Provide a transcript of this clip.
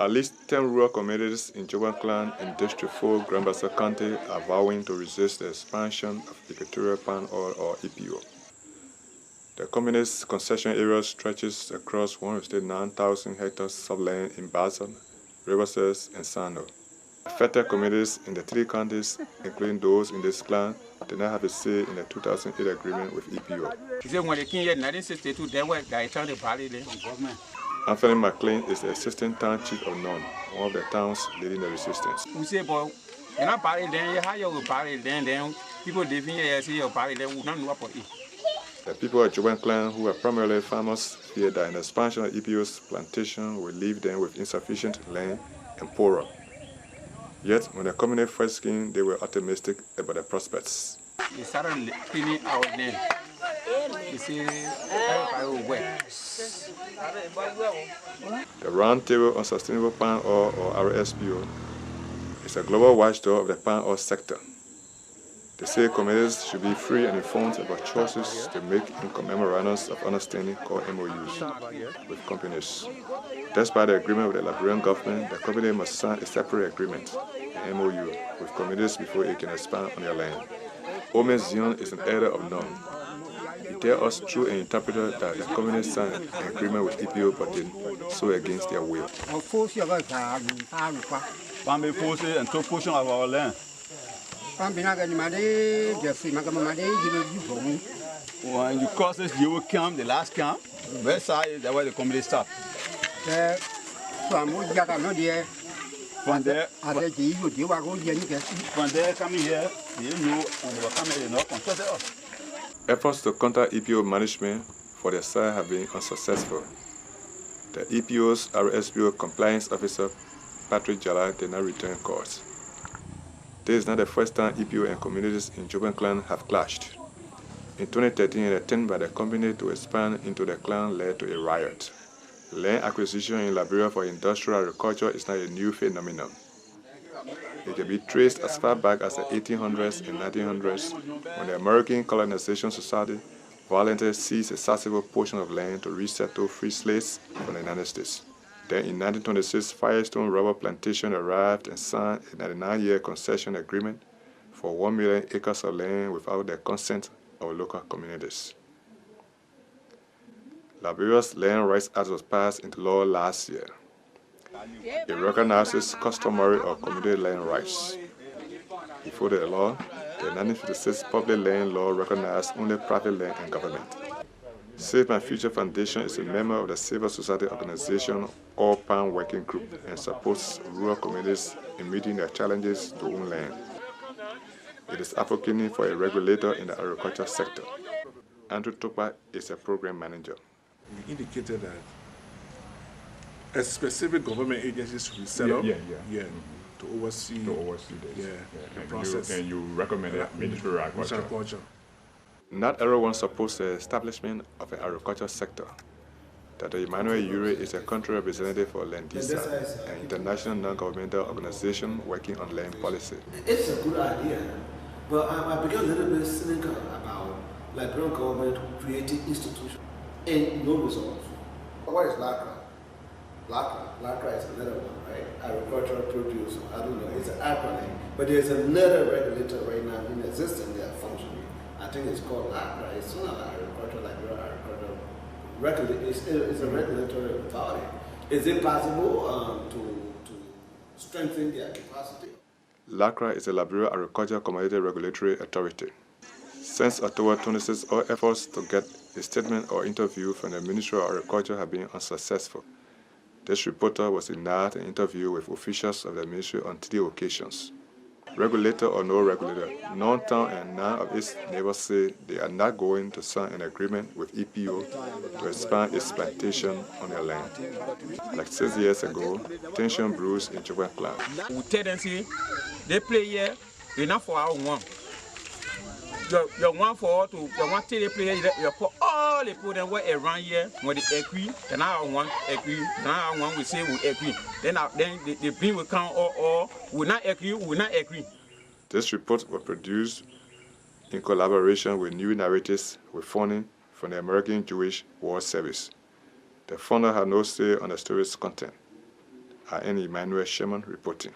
At least 10 rural communities in Joegban Clan in District 4, Grand Bassa County are vowing to resist the expansion of Equatorial Palm Oil or EPO. The community's concession area stretches across 159,000 hectares of land in Bassa, Riverside, and Sano. Affected communities in the 3 counties, including those in this clan, did not have a say in the 2008 agreement with EPO. When they came here in 1962, they were trying to buy the government. Anthony McLean is the assistant town chief of None, one of the towns leading the resistance. We say, boy, you're not buying then, how you buy it then people living here say you buy it, then we don't know about it. The people of Joegban Clan, who are primarily farmers, fear that an expansion of EPO's plantation will leave them with insufficient land and poorer. Yet, when the community first came, they were optimistic about the prospects. They started cleaning our land. They say, everybody will work. The Roundtable on Sustainable Palm Oil, or RSPO, is a global watchdog of the palm oil sector. They say communities should be free and informed about choices to make in memorandums of understanding called MOUs with companies. Despite the agreement with the Liberian government, the company must sign a separate agreement, an MOU, with communities before it can expand on their land. Omen Zion is an elder of None. He tells us through an interpreter that the company signed an agreement with EPO but did so against their will. Palm force and took portion of our land. When you cross this, you will camp, the last camp, west side, that's where the community stopped. From there coming here, you know, when they were coming, you know, consulted us. Efforts to contact EPO management for their side have been unsuccessful. The EPO's RSPO compliance officer, Patrick Jala, did not return calls. This is not the first time EPO and communities in Joegban Clan have clashed. In 2013, an attempt by the company to expand into the clan led to a riot. Land acquisition in Liberia for industrial agriculture is not a new phenomenon. It can be traced as far back as the 1800s and 1900s, when the American Colonization Society voluntarily seized a sizable portion of land to resettle free slaves from the United States. Then in 1926, Firestone Rubber Plantation arrived and signed a 99-year concession agreement for 1 million acres of land without the consent of local communities. Liberia's Land Rights Act was passed into law last year. It recognizes customary or community land rights. Before the law, the 1956 public land law recognized only private land and government. Save My Future Foundation is a member of the civil society organization Oil Palm Working Group and supports rural communities in meeting their challenges to own land. It is advocating for a regulator in the agriculture sector. Andrew Topa is a program manager. We indicated that a specific government agency should be set up to oversee the process. And you recommended Ministry of Agriculture. Not everyone supports the establishment of an agriculture sector. Dr. Emmanuel Ure is a country representative for Landisa, an international non-governmental organization working on land policy. It's a good idea, but I became a little bit cynical about Liberian government creating institutions and no results. What is LACRA? LACRA is another one, right? Agricultural produce, I don't know, it's an acronym, but there's another regulator right now in existence that are functioning. I think it's called LACRA. It's not agriculture, it's a regulatory body. Is it possible to strengthen their capacity? LACRA is a Liberia Agriculture Commodity Regulatory Authority. Since October 26, all efforts to get a statement or interview from the Ministry of Agriculture have been unsuccessful. This reporter was denied an interview with officials of the ministry on 3 occasions. Regulator or no regulator, Nontown and none of its neighbors say they are not going to sign an agreement with EPO to expand its plantation on their land. Like 6 years ago, tension brews in Joegban Clan. We tell them, see, they play here, enough for our one. You want for all to, you want to play here, you put all the put them where around here, when they agree, then I want agree, now I want we say we agree. Then the bill will come or will not agree. This report was produced in collaboration with New Narratives with funding from the American Jewish World Service. The founder had no say on the story's content. I.N. Emmanuel Sherman reporting.